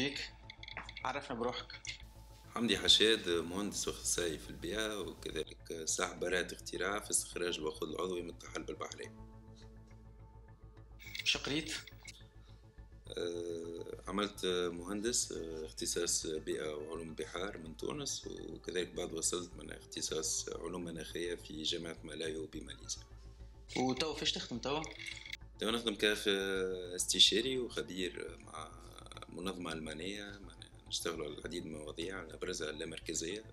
بيك. عرفنا بروحك. حمدي حشاد، مهندس واخصائي في البيئة وكذلك صاحب براءة اختراع في استخراج الوقود العضوي من الطحالب البحرية. شو قريت؟ عملت مهندس اختصاص بيئة وعلوم البحار من تونس، وكذلك بعد وصلت من اختصاص علوم مناخية في جامعة مالايو بماليزيا. وتو فاش تخدم توا؟ توا نخدم كاستشاري وخبير مع منظمة ألمانية، نشتغل على العديد من المواضيع أبرزها اللامركزية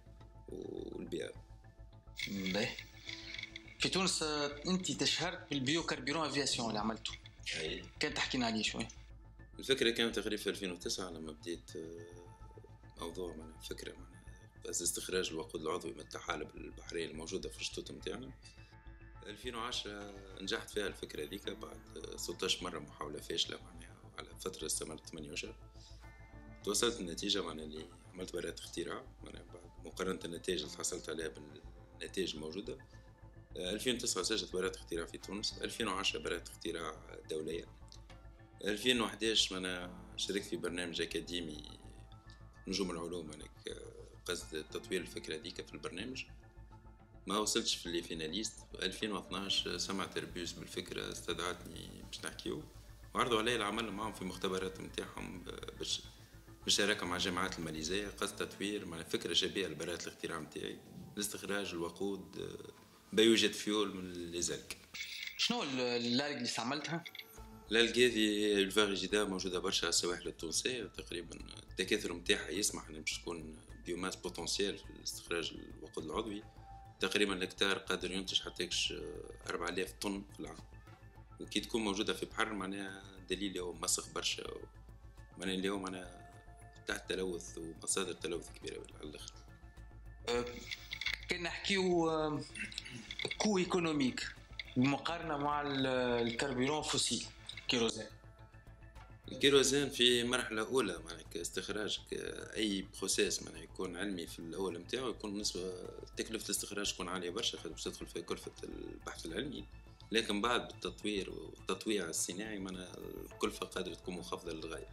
والبيئة. باهي. في تونس انت تشهرت بالبيو كاربيرون افياسيون اللي عملته. أي. كان تحكينا عليه شوي. الفكرة كانت تقريبا في 2009 لما بديت موضوع فكرة بس استخراج الوقود العضوي من الطحالب البحرية الموجودة في الشطوط متاعنا. 2010 نجحت فيها الفكرة ذيك بعد 16 مرة محاولة فاشلة على فترة استمرت 8 أشهر. توصلت النتيجة اللي عملت براءة اختراع بعد مقارنة النتائج اللي حصلت عليها بالنتائج الموجودة. 2009 سجلت براءة اختراع في تونس. 2010 براءة اختراع دولية. 2011 أنا شاركت في برنامج أكاديمي نجوم العلوم، قصد تطوير الفكرة ديك في البرنامج. ما وصلتش في اللي فيناليست. 2012 سمعت ربيوس بالفكرة، استدعتني باش نحكيو وعرضوا علي العمل معهم في مختبرات متاعهم بالشراكة مع الجامعات الماليزية، قصد تطوير فكرة شبيهة لبراءة الاختراع متاعي لاستخراج الوقود بيوجد فيول من الليزلك. شنو اللارج اللي استعملتها؟ الألقى هذه الفاريجيدا موجودة برشا على السواحل التونسية، تقريبا التكاثر متاعها يسمح أن باش تكون بيوماس بوتنسيال في استخراج الوقود العضوي. تقريبا الهكتار قادر ينتج حتى 4000 طن في العام، وكي تكون موجودة في بحر معناها دليل هو مسخ برشا، معناها اللي هو تحت تلوث ومصادر تلوث كبيرة على الآخر. كنا نحكيو كو ايكونوميك بمقارنة مع الكربيرون فوسيل كيروزين. الكيروزين في مرحلة أولى كاستخراج أي بروسيس يكون علمي في الأول متاعه يكون نسبة تكلفة الاستخراج تكون عالية برشا، خاطر باش تدخل في كلفة البحث العلمي. لكن بعد التطوير والتطويع الصناعي الكلفة قادرة تكون مخفضة للغاية.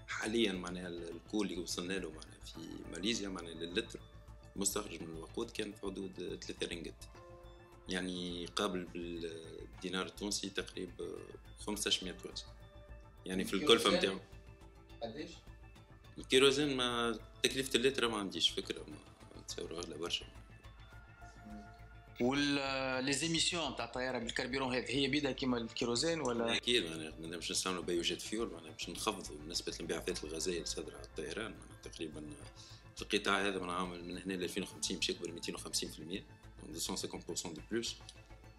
حاليا الكول اللي وصلنا له في ماليزيا للتر مستخرج من الوقود كان في حدود 3 رينجت، يعني قابل بالدينار التونسي تقريبا 1500 وجه، يعني في الكلفة متاعو. قديش؟ الكيروزين تكلفة اللتر ما عنديش فكرة، ما تصور أغلى برشا. والليزيميسيون تاع الطيارة بالكربيرون هي بيدها كيما الكيروزين ولا؟ أكيد ما باش نستعملوا بيوجيت فيول، باش نخفضوا نسبة الانبعاثات الغازية الصادرة على الطيران. تقريبا في القطاع هذا من هنا ل 2050 باش يكبر 250%، 250% دو بلوس.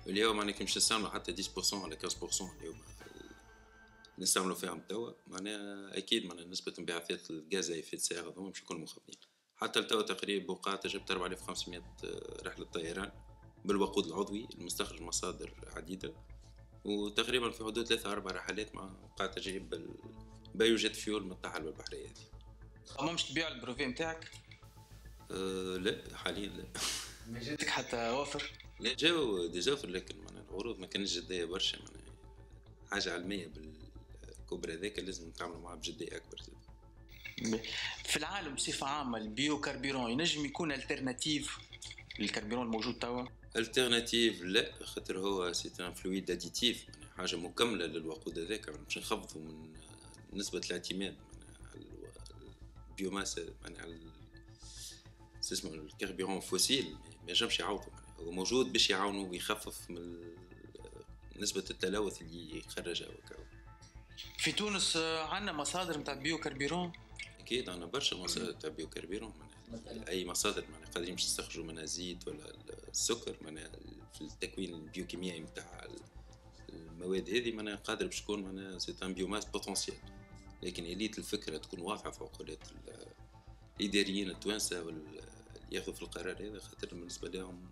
اليوم كي باش نستعملوا حتى 10% ولا 15% اليوم نستعملوا فيهم توا، اكيد نسبه انبعاثات الغاز في السياره هذوما باش يكونوا منخفضين. حتى لتوا تقريبا وقعت جبت 4500 رحله طيران بالوقود العضوي المستخرج مصادر عديده، وتقريبا في حدود 3-4 رحلات وقعت اجيب بيوجيت فيول من الطحالب البحريه هذه. مش تبيع البروفي نتاعك؟ لا حاليا لا. ما جاتك حتى اوفر؟ لا جاو ديزوفر، لكن العروض ما كانتش جديه برشا. حاجه علميه بالكبرى ذاك لازم نتعاملوا معها بجديه اكبر. في العالم بصفه عامه البيو كاربيرون ينجم يكون الترناتيف للكربيرون الموجود توا؟ الترناتيف لا، خاطر هو سيتان فلويد اديتيف، حاجه مكمله للوقود هذاك، باش نخفضوا من نسبه الاعتماد على البيوماس على اسمه الكربيرون فوسيل. ما ينجمش يعوضوا، هو موجود باش يعاونوا ويخفف من نسبه التلوث اللي يخرجها. في تونس عندنا مصادر نتاع بيو كاربيرون؟ اكيد عندنا برشا مصادر تاع بيو كاربيرون. اي مصادر قادرين باش نستخرجوا منها زيت ولا السكر في التكوين البيوكيميائي نتاع المواد هذه قادر باش تكون سي ان بيوماس بوتنسيال. لكن اليت الفكره تكون واضحه في عقولات الاداريين التوانسه واللي ياخذوا في القرار هذا، خاطر بالنسبه لهم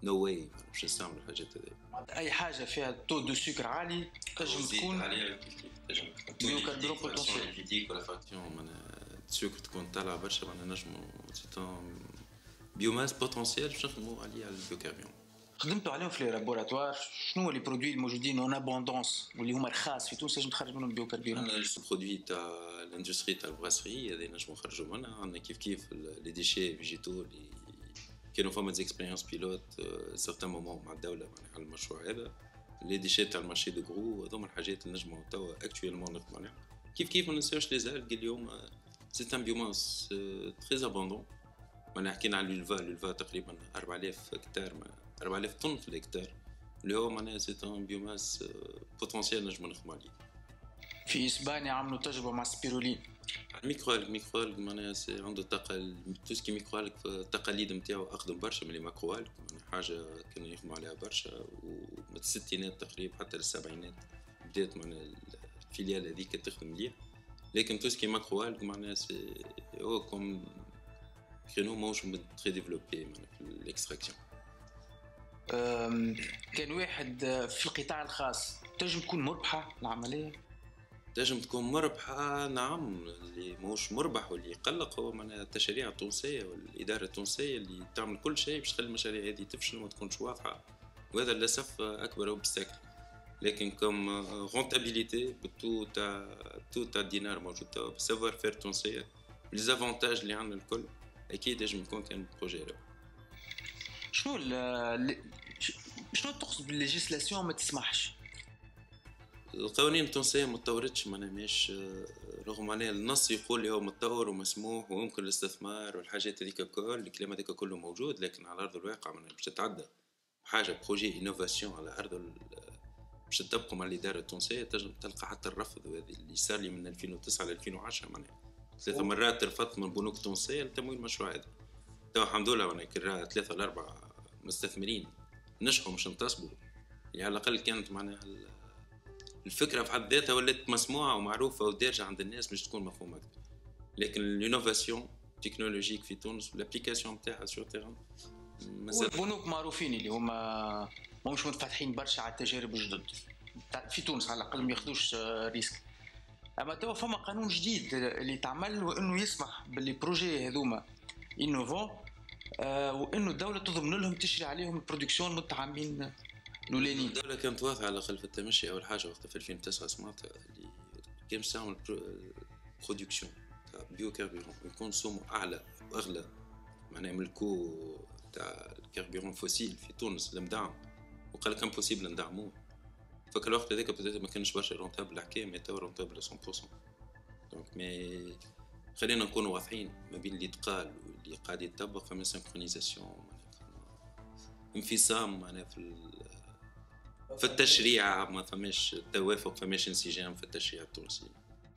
نو واي باش نستعملوا الحاجات هذه. اي حاجه فيها تو دو سكر عالي تنجم تكون بيو كاربيرون بوتنسيال. فيديك ولا فاكسيون السكر تكون طالعه برشا، نجموا سي ان بيوماس بوتنسيال باش نخدموا عليه على البيو كاربيرون. خدمتوا عليهم في لي لابوراتوار، شنو لي برودوي الموجودين اون ابوندونس واللي هما رخاص في تونس نجم تخرج منهم بيوكربيرون؟ عندنا جوست برودوي تاع الاندستري تاع البراسري هذا نجمو نخرجوا منها. عندنا كيف لي ديشي فيجيتو اللي كانوا فما زيكسبيريونس بيلوت سيغتان مومون مع الدوله معناها على المشروع هذا. لي ديشي تاع المارشي دو غرو هذوما الحاجات اللي نجمو توا اكتويلمون نخدموا عليهم. كيف ما ننساوش لي زالك اليوم سي ان بيوماس تري ابوندون. معناها حكينا على الولفا تقريبا 4000 هكتار 4000 طن في الهكتار اللي هو معناها سي ان بيوماس بوتونسيال نجمو نخدموا عليه. في اسبانيا عملوا تجربه مع سبيرولين. الميكروالك معناها عنده طاقة توسكي ميكروالك التقاليد نتاعو أقدم برشا من الماكروالك. حاجة كانوا يخدموا عليها برشا ومن الستينات تقريبا حتى للسبعينات بدات معناها الفيليال هذيك تخدم مليح. لكن توسكي ماكروالك معناها هو كوم كانوا موش تري ديفلوبي معناها في الاكستراكسيون. كان واحد في القطاع الخاص تنجم تكون مربحة العملية؟ تنجم تكون مربحة نعم. اللي موش مربح واللي يقلق هو معناها التشريع التونسية والإدارة التونسية اللي تعمل كل شيء باش تخلي المشاريع هذه تفشل وما تكونش واضحة، وهذا للأسف أكبر أوبستاكل. لكن كم رونتابيليتي تو تاع الدينار موجود توا سافوار فير تونسية ليزافونتاج اللي عندنا الكل أكيد يجم يكون كان بروجي رابح. شنو تقصد بالليجيسلاسيون ما تسمحش؟ القوانين التونسية ما تطورتش معناها مش رغم معناها النص يقول لي هو متطور ومسموح ويمكن الاستثمار والحاجات هذيك الكل الكلام هذاك كله موجود، لكن على أرض الواقع معناها باش تتعدى حاجة بروجي انوفاسيون على أرض باش تطبقوا مع الإدارة التونسية تلقى حتى الرفض. وهذا اللي صار لي من 2009 ل 2010 معناها 3 مرات رفضت من البنوك التونسية لتمويل المشروع هذا. تو الحمد لله معناها كرا 3 ولا 4 مستثمرين نجحوا مش انتصبوا، يعني على الأقل كانت معناها الفكره في حد ذاتها ولات مسموعه ومعروفه ودارجه عند الناس مش تكون مفهومه اكثر. لكن الانوفاسيون تكنولوجيك في تونس والابليكاسيون نتاعها سور تيران والبنوك معروفين اللي هما مش متفتحين برشا على التجارب الجدد في تونس على الاقل ما ياخذوش ريسك. اما توا فما قانون جديد اللي تعمل وانه يسمح باللي بروجي هذوما انوفون وانه الدوله تضمن لهم تشري عليهم البرودكسيون متعاملين الاولانيين. الدوله كانت واضحه على الاقل في التمشي. اول حاجه وقتها في 2009 سمعت اللي كان باش تعمل برودكسيون تاع بيو كاربيرون يكون سومو اعلى واغلى معناها من الكو تاع الكاربيرون فوسيل في تونس المدعم، وقال كان بوسيبل ندعموه. فك الوقت هذاك ما كانش برشا رونتابل الحكايه، مي تو رونتابل 100%. دونك مي خلينا نكونوا واضحين ما بين اللي تقال واللي قاعد يتطبق. فما سينكرونيزاسيون انفصام معناها في التشريع، ما فماش توافق، فماش انسجام في التشريع التونسي.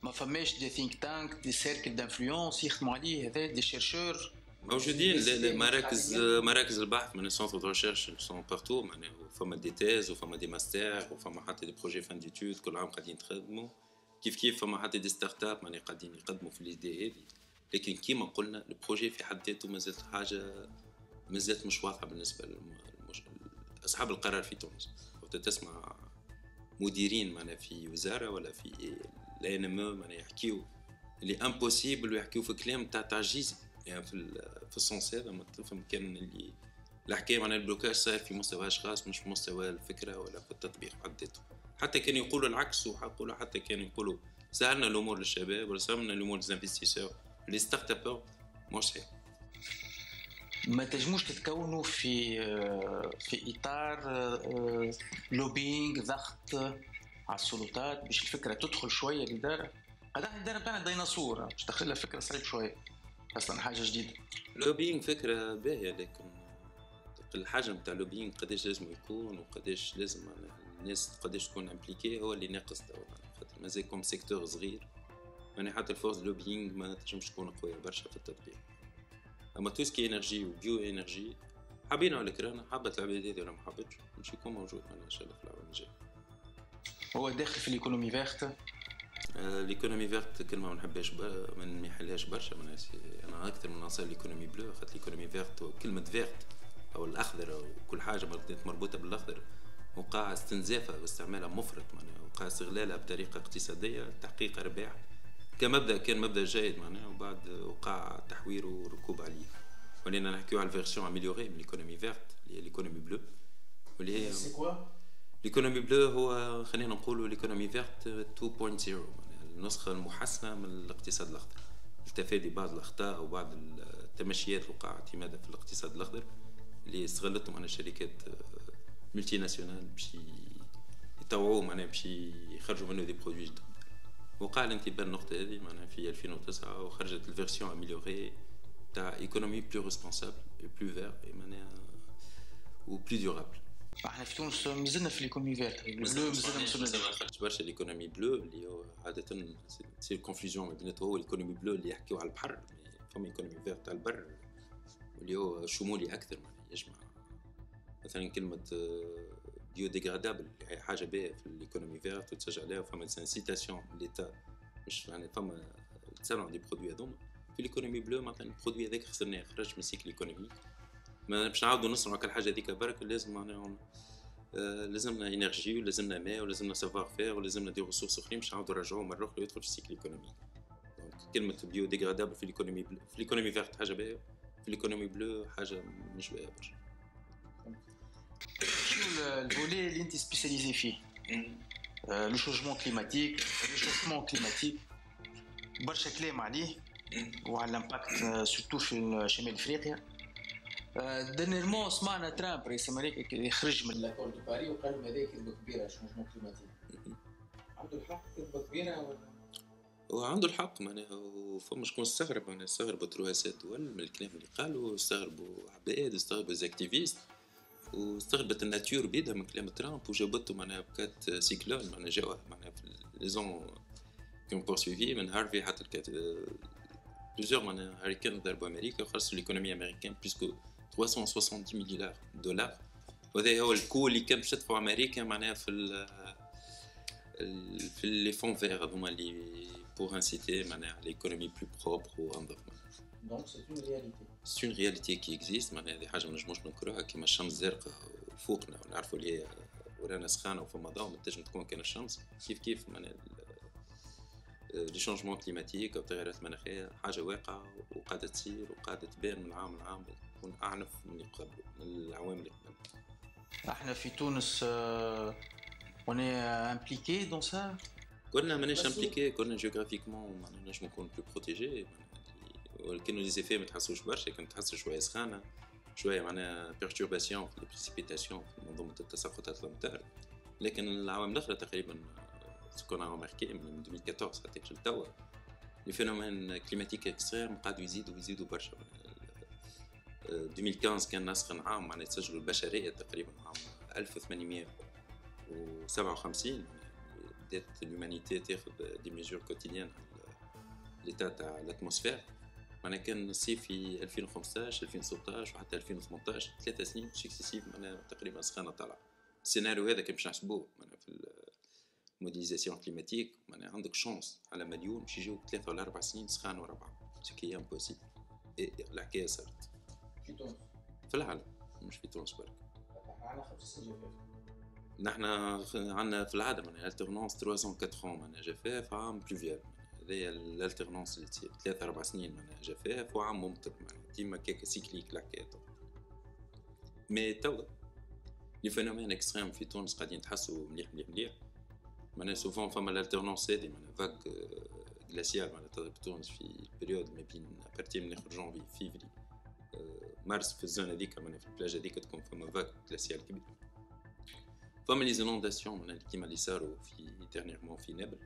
ما فماش دي ثينك تانك دي سيركل دانفلونس يخدموا عليه هذا دي شيرشور موجودين. مراكز البحث من سونتر دو ريشيرش سون بارتو معناها فما دي تيز وفما دي ماستر وفما حتى دي بروجي فان ديتود كل عام قاعدين يخدموا. كيف فما حتى دي ستارت اب معناها قاعدين يقدموا في ليدي هذه. لكن كيما قلنا البروجي في حد ذاته مازالت حاجه مازالت مش واضحه بالنسبه لاصحاب القرار في تونس. وقت تسمع مديرين معناها في وزاره ولا في لا ان ام معناها يحكيوا اللي امبوسيبل ويحكيوا في كلام تاع تعجيز يعني في السونس هذا ما تفهم كان اللي الحكايه معناها البلوكاج صاير في مستوى اشخاص مش في مستوى الفكره ولا في التطبيق حد ذاته. حتى كانوا يقولوا العكس وحقولوا حتى كانوا يقولوا سهلنا الامور للشباب ولا سهلنا الامور للانفستيسور لي ستارت اب مش صحيح. ما تجموش تتكونوا في اطار لوبينج ضغط على السلطات باش الفكره تدخل شويه للاداره؟ قاعدين الاداره بتاعنا ديناصور باش تدخلها فكره صعيب شويه اصلا حاجه جديده. لوبينج فكره باهيه لكن الحجم تاع لوبينج قداش لازم يكون وقداش لازم الناس قداش تكون امبليكي هو اللي ناقص توا. خاطر مازال كوم سيكتور صغير يعني حتى الفورس لوبينج ما تنجمش تكون قويه برشا في التطبيق. اما توسكي انرجي وبيو انرجي حابين على كرانا حابه العباد هذه ولا ما حابتش مش يكون موجود ان شاء الله في العام الجاي. هو داخل في الايكونومي فيرت. ليكونومي فيرت كلمه ما نحبهاش ما نحلهاش برشا من انا اكثر من انصار ليكونومي بلو. خاطر ليكونومي فيرت كلمه فيرت او الاخضر او كل حاجه مربوطه بالاخضر وقع استنزافها واستعمالها مفرط معناها وقع استغلالها بطريقه اقتصاديه تحقيق ارباح كمبدا كان مبدا جيد معناها وبعد وقع تحويره وركوب عليه. ولينا نحكيو على الفيرسيون اميليوري من ليكونومي فيرت اللي هي ليكونومي بلو واللي هي سي كوا؟ ليكونومي بلو هو خلينا نقولوا ليكونومي فيرت 2.0، النسخة المحسنة من الاقتصاد الأخضر، التفادي بعض الأخطاء وبعض التمشيات اللي وقع اعتمادها في الاقتصاد الأخضر اللي استغلتهم أنا شركات ملتي ناسيونال باش يطوعوه معناها باش يخرجوا منه دي برودوي جدد. وقع الانتباه النقطة هذه معناها في 2009 وخرجت الفيرسيون اميليوري تاع ايكونومي بلو ريسبونسابل بلو فير معناها و بلو ديورابل. احنا في تونس مازلنا في ليكونومي فيرت، بلو مازلنا ما خرجش برشا ليكونومي بلو اللي هو عادة تصير كونفيوجن ما بيناتهم، هو ليكونومي بلو اللي يحكيو على البحر، فما ايكونومي فيرت تاع البر واللي هو شمولي أكثر معناها يجمع مثلا كلمة بيو ديغرادابل هي حاجة باهية في الايكونومي فيرت وتسجل عليها وفما سيتاسيون ليتا مش يعني فما تصنعوا دي برودوي هذوما. في ليكونومي بلو مثلا البرودوي هذاك خسرناه خرج من السيكل ايكونوميك، ما باش نعاودوا نصنعوا كل حاجة هذيك برك لازم معناها لازمنا انرجي ولازمنا ماء ولازمنا سافوار فير ولازمنا دي ريسورس اخرين باش نعاودوا نرجعوه مره اخرى يدخل في السيكل ايكونوميك. دونك كلمه بيو ديغرادابل في الايكونومي بلو في الايكونومي فيرت حاجه باهيه، في الايكونومي بلو حاجه مش باهيه برشا. شنو الفولي اللي انت سبيسياليزي فيه؟ لو شونجمون كليماتيك، الريشوفمون كليماتيك، برشا كلام عليه وعلى الامباكت سورتو في شمال افريقيا. دانيرمون سمعنا ترامب رئيس امريكا يخرج من الاكور دو باري وقال لهم هذه كذبه كبيره شونجمون كليماتيك. عنده الحق كذبه كبيره ولا؟ هو عنده الحق معناها، وفما شكون استغرب معناها، استغربوا رؤساء الدول من الكلام اللي قالوا، استغربوا عباد، استغربوا زاكتيفيست، واستغربت الناتيور بيدها من كلام ترامب وجابته معناها بكات سيكلون معناها جاوا معناها في ليزون كون بورسويفي من هارفي حتى الكات بليزيور معناها هاريكان ضربوا امريكا وخلصوا ليكونومي امريكان بلوسكو 370 مليار دولار، وهذا هو الكو اللي كان باش تدفعوا امريكا معناها في لي فون فير هذوما اللي بور انسيتي معناها ليكونومي بلو بروبر وانظف. دونك سي اون رياليتي، سي اون رياليتي كي اكزيست معناها، هذه حاجه ما نجموش ننكروها كيما الشمس الزرقاء فوقنا ونعرفوا اللي ورانا سخانه وفما ضوء ما تنجم تكون كان الشمس، كيف معناها لي شونجمون كليماتيك او التغيرات المناخيه حاجه واقعه وقاعده تصير وقاعده تبان من عام لعام تكون اعنف من اللي قبل من العوام اللي قبل. احنا في تونس اوني امبليكي دون سا، كنا ماناش امبليكي، كنا جيوغرافيكمون ما نجمو نكون بلو بروتيجي، ولكن لي زيفي ما تحسوش برشا، كان تحس شويه سخانه شويه معناها بيرتورباسيون في لي بريسيبيتاسيون في منظومه التساقطات الامطار، لكن العوام الاخرى تقريبا سكون رماركي من 2014 حتى لتوا لي فينومين كليماتيك اكستريم قاعدوا يزيدوا برشا. 2015 كان اسخن عام معناها تسجلوا البشريه تقريبا عام 1857 بدات الهومانيتي تاخذ دي ميجور كوتيديان ليتا تاع الاتموسفير، معناها كان الصيف في 2015 2016 وحتى 2018 3 سنين سكسيسيف معناها تقريبا سخانه طالعه. السيناريو هذا كان باش نحسبوه معناها في الموديليزاسيون كليماتيك، معناها عندك شانس على مليون باش يجيو 3 ولا 4 سنين سخان ورا بعض، سكي امبوسيبل. الحكايه صارت في تونس في العالم مش في تونس برك. احنا 5 سنين جفاف، نحن عندنا في العاده معناها الترنونس 3 ans 4 ans معناها جفاف، عام بلوفيال هذايا الالترنونس اللي تصير 3 4 سنين معناها جفاف وعام ممطر معناها ديما كيك سيكليك الحكايه. مي توا لي فينومين اكستريم في تونس قاعدين تحسوا مليح معناها سوفون فما الالترنونس هذه معناها فاك غلاسيال معناها تضرب تونس في البريود ما بين ابارتي من اخر جونفي فيفري مارس في الزون هذيك معناها في البلاج هذيك تكون فما فاك غلاسيال كبير. فما لي زونونداسيون معناها كيما اللي صاروا في ديرنييرمون في نابل،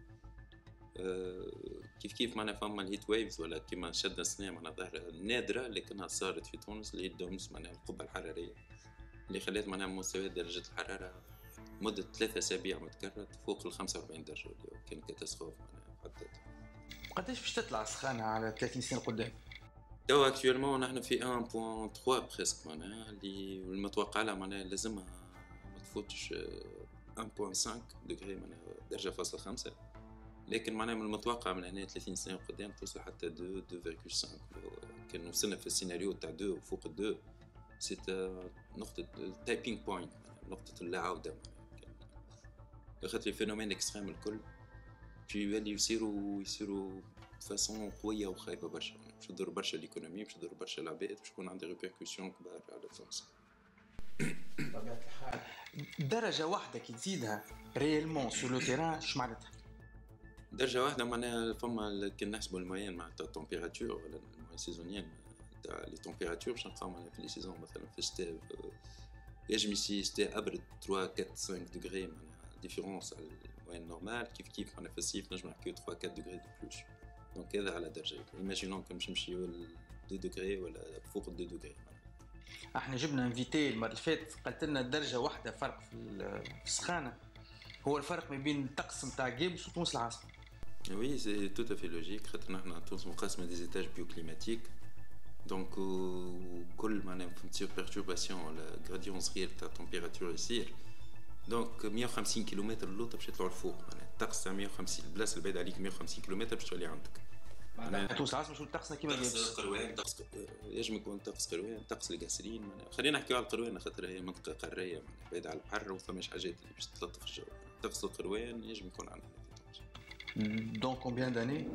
كيف معناها فما الهيت ويفز ولا كيما شدنا سنة معناها ظاهرة نادرة لكنها صارت في تونس اللي هي الدومس معناها القبة الحرارية اللي خلات معناها مستوى درجة الحرارة مدة 3 أسابيع متكررة فوق 45 درجة، اللي كان كاتاستروف معناها حد ذاتها. قداش باش تطلع السخانة على 30 سنة قدام؟ توا اكتويلمون نحن في 1.3 بريسك معناها اللي المتوقع لها معناها لازمها ما تفوتش 1.5 دوغري معناها درجة فاصلة 5، لكن معناها من المتوقع من هنا 30 سنة قدام توصل حتى 2.5. كان وصلنا في السيناريو تاع 2 وفوق 2 سيت نقطة التايبينغ بوينت، نقطة اللا عودة خاطر الفينومين اكستريم الكل باش يولي يصيروا فاسون قوية وخايبة برشا، باش تضر برشا ليكونومي، باش تضر برشا العباد، باش يكون عندها ريبيركوسيون كبار على تونس. بطبيعة الحال درجة واحدة كي تزيدها ريالمون سو لو تيران شو معناتها؟ درجة واحدة معناها فما كي نحسبوا الموين مع التمبيراتور ولا الموين سيزونيين تاع لي تمبيراتور باش نلقاو معناها في لي سيزون مثلا في الشتاء يجم يصير شتاء أبرد 3 4 5 دوغري معناها ديفيرونس على الموين نورمال كيف معناها في الصيف نجم نحكيو 3 4 دوغري دو بلوس دونك هذا على درجة ايماجينون كان باش نمشيو 2 دوغري ولا فوق 2 دوغري. احنا جبنا انفيتي المره اللي فاتت قالت لنا درجه واحده فرق في السخانه هو الفرق ما بين الطقس نتاع جيبس وتونس العاصمه. Oui, c'est tout à fait logique. خاطر نحنا تونس مقسمة دي زيتاج بيوكليماتيك دونك كل معناها تصير بيرتورباسيون ولا غراديون صغير تاع تمبيراتور يصير دونك 150 كيلومتر اللوطة باش يطلعوا الفوق معناها الطقس تاع 150 البلاصة البعيدة عليك 150 كيلومتر باش تولي عندك. معناها تونس العاصمه شو طقسنا كيما جيبس؟ طقس قروان طقس يجم يكون طقس قروان طقس القاسرين معناها خلينا نحكيو على القروان خاطر هي منطقة قارية معناها بعيدة على البحر وفماش حاجات اللي باش تلطف الجو. طقس القروان يجم يكون عندنا. دونك كومبيان داني؟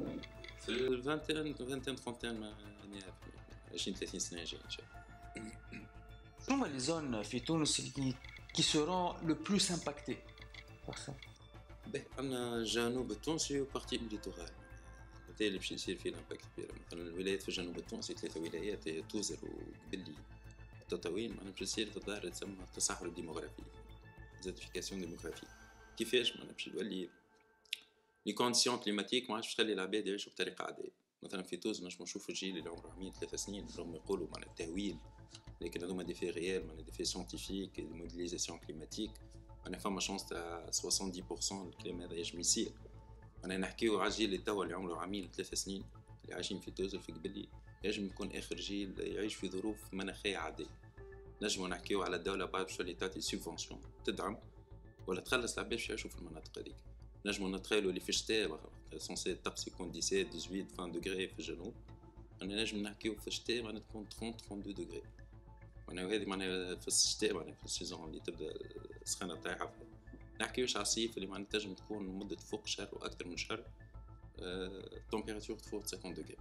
في الفانتين 30 20 30 سنة جاية إن شاء الله. شنو هما لي زون في تونس qui seront le plus impactés par ça؟ باهي عندنا جنوب التونسي وبارتي الليتورال هذا اللي باش يصير فيه الامباكت كبير مثلا الولايات في الجنوب التونسي 3 ولايات هي توزر وقبلي تطاوين معناها باش يصير في الظاهر تسمى التصحر الديموغرافي زاديفيكاسيون ديموغرافيك كيفاش معناها باش تولي لي كونديسيون كليماتيك ما عادش تخلي العباد يعيشوا بطريقه عاديه. مثلا في تونس نجمو نشوفوا الجيل اللي عمره 100 3 سنين راهم يقولوا معناها تهويل لكن هذوما دي في ريال معناها دي في سيانتيفيك دي موديليزاسيون كليماتيك معناها فما شانس تاع 70% الكلام هذا يجم يصير. معناها نحكيو على الجيل اللي توا اللي عمره عامين 3 سنين اللي عايشين في توزر في قبلي يجم يكون اخر جيل يعيش في ظروف مناخيه عاديه. نجمو نحكيو على الدوله بعد باش اللي تعطي سوبفونسيون تدعم ولا تخلص العباد باش يعيشوا في المناطق هذيك. نجمو نتخيلوا اللي في الشتاء سونسي الطقس يكون 17 18 20 دوغري في الجنوب انا نجم نحكيو في الشتاء معناها تكون 30 32 دوغري معناها هذه معناها في الشتاء معناها في السيزون اللي تبدا السخانه تاعها نحكيوش على الصيف اللي معناها تنجم تكون مده فوق شهر واكثر من شهر التمبيراتور تفوق 50 دوغري.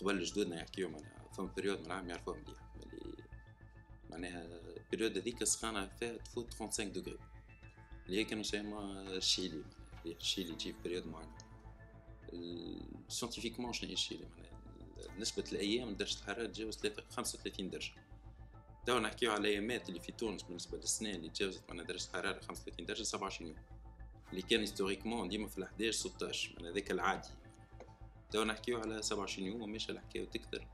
قبل جدودنا يحكيو معناها فما بيريود من العام يعرفوها مليح اللي معناها البيريود هذيك السخانه فيها تفوت 35 دوغري اللي هي كانوا يسموها الشيلي الشيلي تجي في بريود معين سيانتيفيكمون شنو هي الشيلي معناها نسبة الأيام درجة الحرارة تجاوز 35 درجة. توا نحكيو على الأيامات اللي في تونس بالنسبة للسنة اللي تجاوزت معناها درجة الحرارة 35 درجة 27 يوم اللي كان هيستوريكمون ديما في 11 16 معناها ذاك العادي. توا نحكيو على 27 يوم وماشي الحكاية تكثر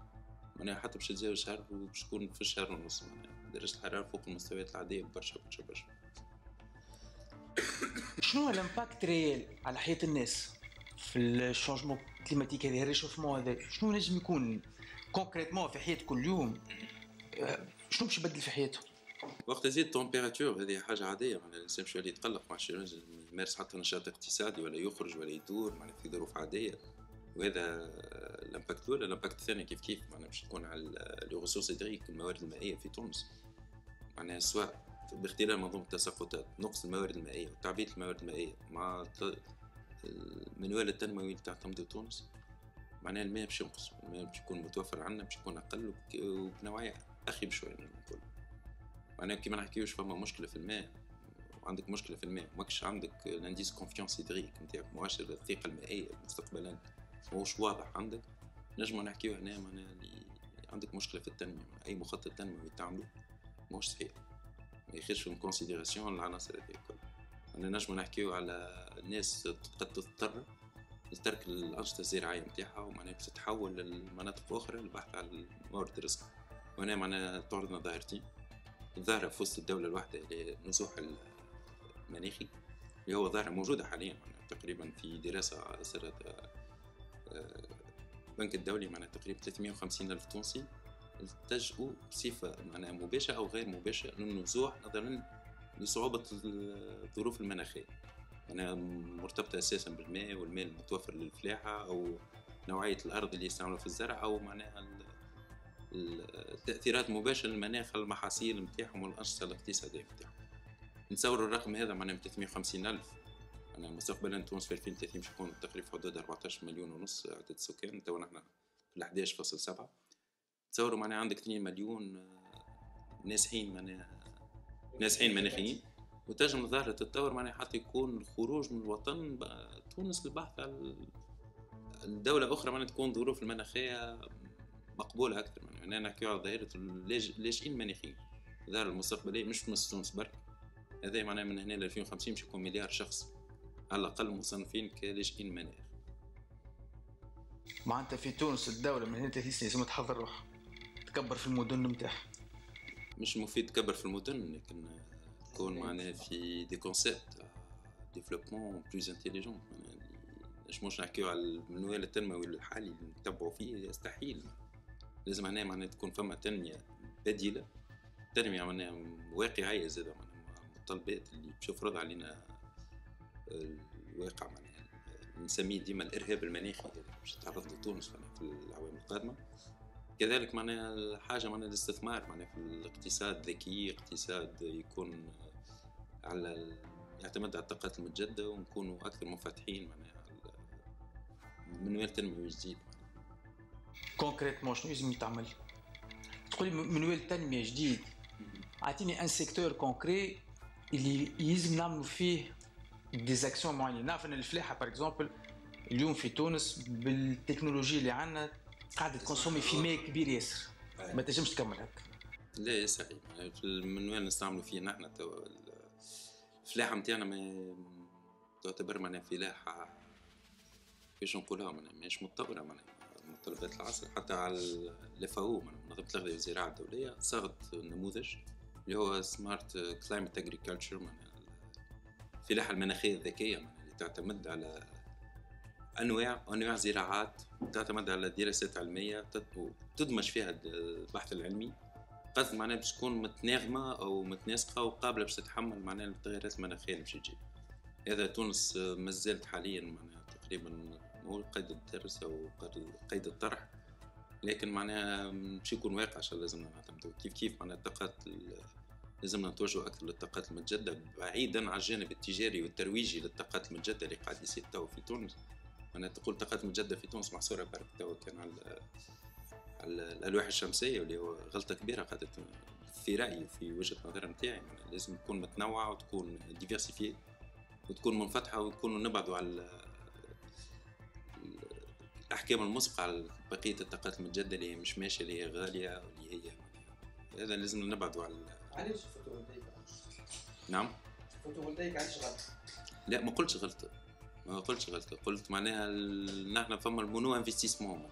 معناها حتى باش تجاوز شهر وباش تكون في الشهر ونص معناها درجة الحرارة فوق المستويات العادية برشا. شنو الامباكت ريال على حياة الناس في الشونجمون كليماتيك هذا الريشوفمون هذا شنو نجم يكون كونكريتمون في حياة كل يوم شنو باش يبدل في حياته؟ وقت تزيد التمبيراتور هذه حاجة عادية معناها الإنسان باش يولي يتقلق ما عادش يمارس حتى نشاط اقتصادي ولا يخرج ولا يدور معناها في ظروف عادية وهذا الامباكت الأول. الامباكت الثاني كيف معناها باش تكون على لي ريسورس هيدريك الموارد المائية في تونس معناها سواء باختلال منظومة التساقطات نقص الموارد المائية وتعبئة الموارد المائية مع المنوال التنموي اللي تعتمده تونس معناها الماء باش ينقص الماء باش يكون متوفر عندنا باش يكون أقل وبنوعية أخي بشوية نقول معناها كيما نحكيوش فما مشكلة في الماء وعندك مشكلة في الماء ماكش عندك لانديس كونفيونس هيدريك نتاعك مؤشر الثقة المائية مستقبلا ماهوش واضح عندك نجمو نحكيو هنا معناها عندك مشكلة في التنمية أي مخطط تنموي تعمله ماهوش صحيح ما ياخذش في كونسيديراسيون العناصر هذه الكل. أنا نجمو نحكيو على الناس قد تضطر لترك الأنشطة الزراعية نتاعها ومعناها باش تتحول لمناطق أخرى للبحث على موارد الرزق وهنا معناها تعرضنا ظاهرتين ظاهرة في وسط الدولة الواحدة اللي النزوح المناخي اللي هو ظاهرة موجودة حاليا تقريبا في دراسة أسرتها البنك الدولي معناها تقريبا 350 ألف تونسي التجؤوا بصفة معناها مباشرة أو غير مباشرة للنزوح نظرا لصعوبة الظروف المناخية معناها مرتبطة أساسا بالماء والماء المتوفر للفلاحة أو نوعية الأرض اللي يستعملوا في الزرع أو معناها التأثيرات مباشرة للمناخ المحاصيل متاعهم والأنشطة الاقتصادية متاعهم. نتصور الرقم هذا معناها 350 ألف أنا مستقبلا تونس في 2030 باش يكون تقريبا حدود 14 مليون ونص عدد السكان تو نحن في 11.7 تصوروا معناها عندك 2 مليون نازحين معناها نازحين مناخيين، وتنجم الظاهرة تتطور معناها حتى يكون الخروج من الوطن تونس للبحث على الدولة أخرى معناها تكون ظروف المناخية مقبولة أكثر. معناها نحكيو على ظاهرة اللاجئين المناخيين، الظاهرة المستقبلية مش في تونس برك، هذا معناها من هنا ل 2050 باش يكون مليار شخص على الأقل مصنفين كلاجئين مناخ. معناتها في تونس الدولة من هنا 30 سنة لازم تحضر روحها تكبر في المدن نتاعها. مش مفيد تكبر في المدن، لكن تكون معناها في دي كونسيبت ديفلوبمون بلوز انتيليجون. مش نحكيو على المنوال التنموي الحالي اللي نتبعوا فيه، يستحيل. لازم هنا معناها تكون فما تنمية بديلة، تنمية معناها واقعية زادة، معناها المتطلبات اللي باش يفرض علينا الواقع معناها نسميه ديما الإرهاب المناخي اللي باش يتعرض لتونس في الأعوام القادمة. كذلك معناها حاجة معناها الاستثمار معناها في الاقتصاد ذكي، اقتصاد يكون على يعتمد على الطاقات المتجددة، ونكونوا أكثر منفتحين معناها منوال تنموي جديد. كونكريتمون شنو لازم يتعمل؟ تقولي منوال تنمية جديد، اعطيني ان سيكتور كونكري اللي يلزم نعملوا فيه ديزاكسيون معينه. نعرف ان الفلاحه باغ اكزومبل اليوم في تونس بالتكنولوجيا اللي عندنا قاعده تكونسومي في ماء كبير ياسر، ما تنجمش تكمل هكا. لا صحيح، في المنوال نستعملوا فيه نحن الفلاحه نتاعنا ما تعتبر معناها فلاحه كيفاش نقولها ماهيش متطوره معناها متطلبات العصر. حتى على الFAO منظمه التغذيه والزراعه الدوليه صاغت نموذج اللي هو سمارت كلايمت اجريكلتشر، معناها الفلاحه المناخيه الذكيه اللي تعتمد على انواع زراعات، تعتمد على دراسات علميه تدمج فيها البحث العلمي، قصد معناها باش تكون متناغمه او متناسقه وقابله باش تتحمل معناها التغيرات المناخيه اللي باش تجي. هذا تونس مازالت حاليا معناها تقريبا نقول قيد الدرس او قيد الطرح، لكن معناها باش يكون واقع عشان لازمنا نعتمدوا كيف معناها الطاقات لازمنا نتوجهوا اكثر للطاقات المتجدده بعيدا عن الجانب التجاري والترويجي للطاقات المتجدده اللي قاعد يصير تو في تونس. معناها تقول طاقات متجدده في تونس محصوره برك تو كان على الالواح الشمسيه، واللي هو غلطه كبيره قاعده في رايي وفي وجهه نظر نتاعي. لازم تكون متنوعه وتكون ديفيرسيفي وتكون منفتحه، وتكون نبعدوا على الاحكام المسبقه على بقيه الطاقات المتجدده اللي هي مش ماشيه، اللي هي غاليه واللي هي هذا لازم نبعدوا على. علاش الفوتوفولتايك؟ نعم الفوتوفولتايك علاش غلط؟ لا ما قلتش غلطه، قلت معناها نحن فما المونو انفستيسمون،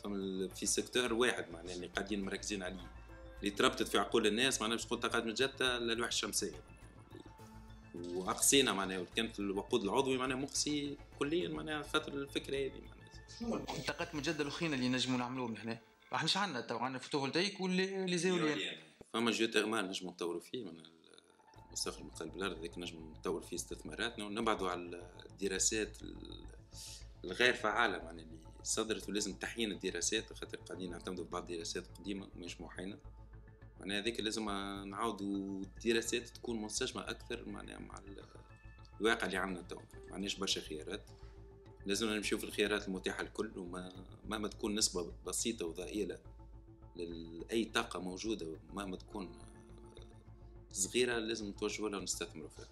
فما في سيكتور واحد معناها اللي قاعدين مركزين عليه، اللي تربطت في عقول الناس معناها باش تكون طاقات متجدده الالواح الشمسيه، واقصينا معناها كانت الوقود العضوي معناها مقصي كليا معناها خاطر الفكره هذه. معناها شنو الطاقات المتجدده الاخرين اللي نجموا نعملوهم هنا؟ احنا مش عندنا تو عندنا فوتوفولتايك واللي زاولين. فما جيوثيرمال نجموا نطوروا فيه من المستخدم من قلب الارض، هذاك نجموا نطور فيه استثماراتنا ونبعدوا على الدراسات الغير فعاله معناها اللي صدرت، ولازم تحيين الدراسات خاطر قاعدين نعتمدوا بعض الدراسات قديمه ومش موحينه. معناها هذيك لازم نعاودوا الدراسات تكون منسجمه اكثر معناها مع الواقع اللي عندنا تو. ما عندناش برشا خيارات، لازم نمشيو في الخيارات المتاحه الكل، وما تكون نسبه بسيطه وضئيله لأي طاقه موجوده مهما تكون صغيره لازم نتوجهوا لها ونستثمروا فيها.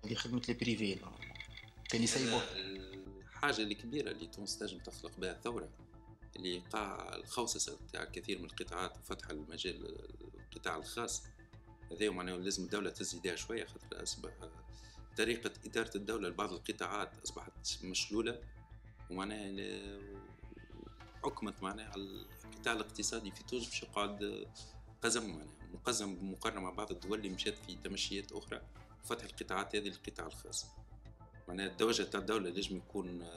هذه خدمه البريفي كان يسيبوا. الحاجه الكبيره اللي تونس تنجم تخلق بها ثوره اللي ايقاع الخوصصه تاع كثير من القطاعات وفتح المجال القطاع الخاص. هذا معناه لازم الدوله تزيدها شويه، خاطر اصبح طريقه اداره الدوله لبعض القطاعات اصبحت مشلوله، ومعناها حكمت معناها على القطاع الاقتصادي في تونس باش يقعد قزم معناها مقزم بمقارنه مع بعض الدول اللي مشات في تمشيات اخرى وفتح القطاعات هذه للقطاع الخاص. معناها التوجه تاع الدوله لازم يكون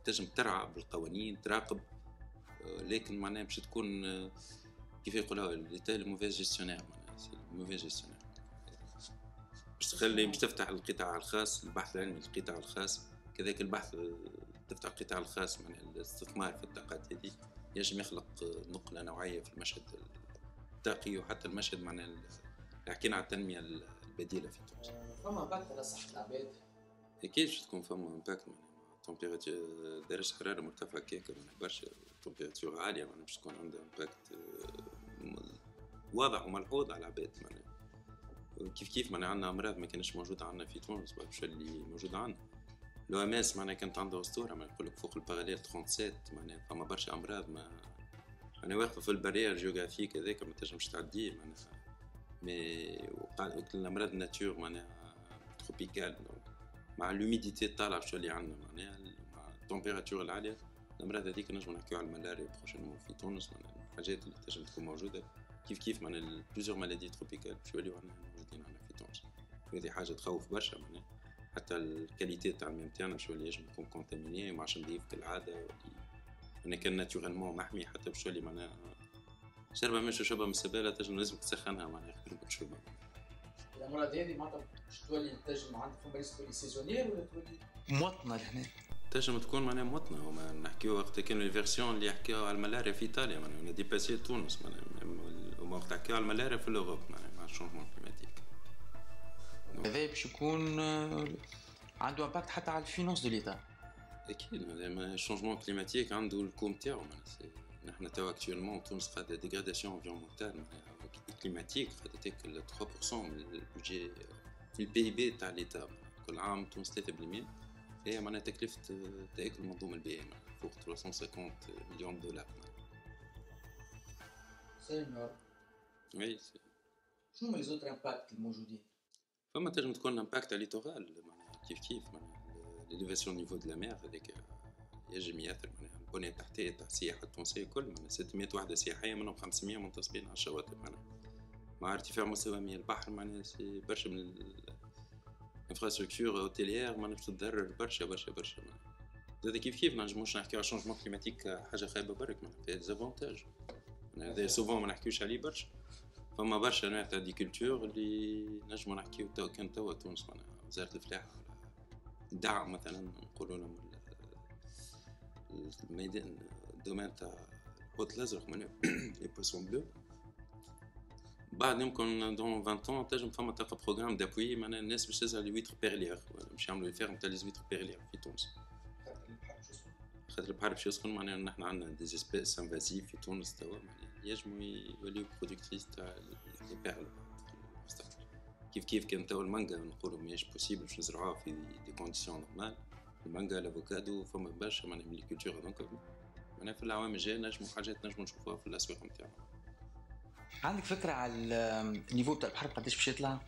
تنجم ترعى بالقوانين تراقب، لكن معناها باش تكون كيف يقولوا ليتا الموفيز جيستيونير، معناها الموفيز جيستيونير باش تخلي باش تفتح القطاع الخاص البحث العلمي للقطاع الخاص، كذلك البحث تفتح القطاع الخاص معناها الاستثمار في الطاقات هذه يجب يخلق نقله نوعيه في المشهد الطاقي وحتى المشهد معناها حكينا على التنميه البديله في تونس. فما امباكت على صحه العباد؟ اكيد باش تكون فما امباكت تمبيراتور درجة حرارة مرتفعة كيكا برشا، تمبيراتور عالية معناها باش تكون عندها امباكت واضح وملحوظ على العباد. معناها كيف معناها عندنا امراض ما كانش موجوده عندنا في تونس باش اللي موجوده عندنا. لو ام اس معناها كانت عندها اسطوره، ما يقول لك فوق الباراليل 37 معناها فما برشا امراض ما انا واقفه في البارير جيوغرافيك هذاك ما تنجمش تعديه معناها. مي وقال الامراض الناتور معناها تروبيكال مع الهوميديتي طالعه شو اللي عندنا معناها مع التمبيراتور العاليه. الامراض هذيك نجمو نحكيو على الملاريا بروشينمون في تونس معناها الحاجات اللي تنجم تكون موجوده كيف معناها بليزيور مالادي تروبيكال شو اللي عندنا موجودين عندنا في تونس. وهذه حاجه تخوف برشا معناها. حتى الكاليتي تاع الماء نتاعنا شو اللي ينجم يكون كونتاميني ماعادش نظيف كالعاده. انا كان ناتورالمون محمي حتى بشو اللي معناها شربة مش شربة من السبالة تنجم لازم تسخنها معناها خير من تشربها. الامراض هذه معناتها باش تولي تنجم عندك فما ريسك تولي سيزونير ولا تولي موطنه لهنا. تنجم تكون معناها موطنة. وما نحكيو وقت كانوا الفيرسيون اللي يحكيو على الملاريا في ايطاليا معناها ديباسي تونس معناها. وما وقت نحكيو على الملاريا في الاوروب معناها مع الشونجمون كليماتيك. هذا باش يكون عنده امباكت حتى على الفينونس دو ليتا. اكيد الشونجمون كليماتيك عنده الكوم تاعو معناها. نحن توا اكتوالمون تونس قاعده ديغراداسيون انفيرونمونتال معناها كليماتيك قاعده تاكل 3% من البودجي في البي بي تاع ليتا. كل عام تونس 3% هي معناها تكلفه تاكل المنظومه البيئيه فوق 350 مليون دولار. سينيور وي شنو هما لي زوتر امباكت الموجودين؟ فما تنجم تكون امباكت على الليتورال معناها كيف معناها ليليفاسيون نيفو دو لا مير هذاك ينجم ياثر معناها. البنية التحتية تاع السياحة التونسية كل معناها 600 وحدة سياحية منهم 500 منتصبين على الشواطئ معناها. مع ارتفاع مستوى مياه البحر معناها برشا من الانفراستركتور اوتيليير معناها باش تتضرر برشا معناها. هذا كيف ما نجموش نحكيو على شونجمون كليماتيك حاجة خايبة برك معناها فيها ديزافونتاج. هذا سوفون ما نحكيوش عليه برشا. فما برشا انواع تاع دي كولتور اللي نجمو نحكيو توا تونس معناها وزارة الفلاحة دعم مثلا نقولوا لهم الميدان الدومين تاع الحوت الازرق معناها لي بوسون بلو. بعد يمكن دون 20 تنجم فما تلقى بروغرام دابوي معناها الناس باش تزرع لي ويتر بيرليير باش يعملوا الفيرم تاع لي ويتر بيرليير في تونس. خاطر البحر باش يسخن معناها نحن عندنا دي سبيس انفازيف في تونس توا معناها ينجموا يوليو برودكتريس تاع لي بيرل في المستقبل. كيف كان توا المانجا نقولوا ماهيش بوسيبل باش نزرعوها في دي كونديسيون نورمال. المانجا الافوكادو فما برشا معناها من لي كولتور هذوك معناها في العوام الجايه نجموا حاجات نجموا نشوفوها في الاسواق نتاعنا. عندك فكره على النيفو تاع البحر قداش باش يطلع؟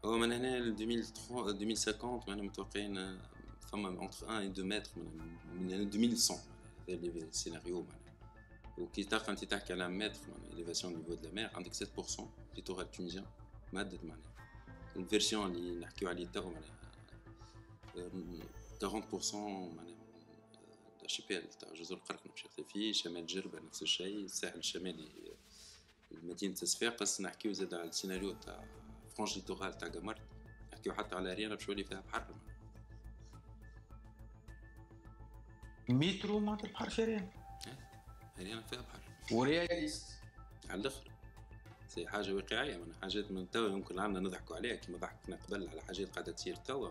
هو من هنا ل 2050 معناها متوقعين فما اونتر 1 و 2 متر من 2100 هذا اللي السيناريو معناها. وكي تلقى انت تحكي على متر معناها اليفاسيون نيفو دو لا مير عندك 7% ليتورال تونيزيان مادد معناها. الفيرسيون اللي نحكيو عليه توا معناها 40% معناها الارشيبيل تاع جزر القرقنة باش يخفي فيه. شمال جربة نفس الشيء. الساحل الشمالي مدينة صفاقس. نحكيو زاد على السيناريو تاع فرانش ليتورال تاع قمرت. نحكيو حتى على ريانا باش يولي فيها بحر مترو معناتها البحر في ريان. ريانا فيها بحر ورياليست على الاخر. سي حاجة واقعية معناها حاجات من توا يمكن عندنا نضحكوا عليها كيما ضحكنا قبل على حاجات قاعدة تصير توا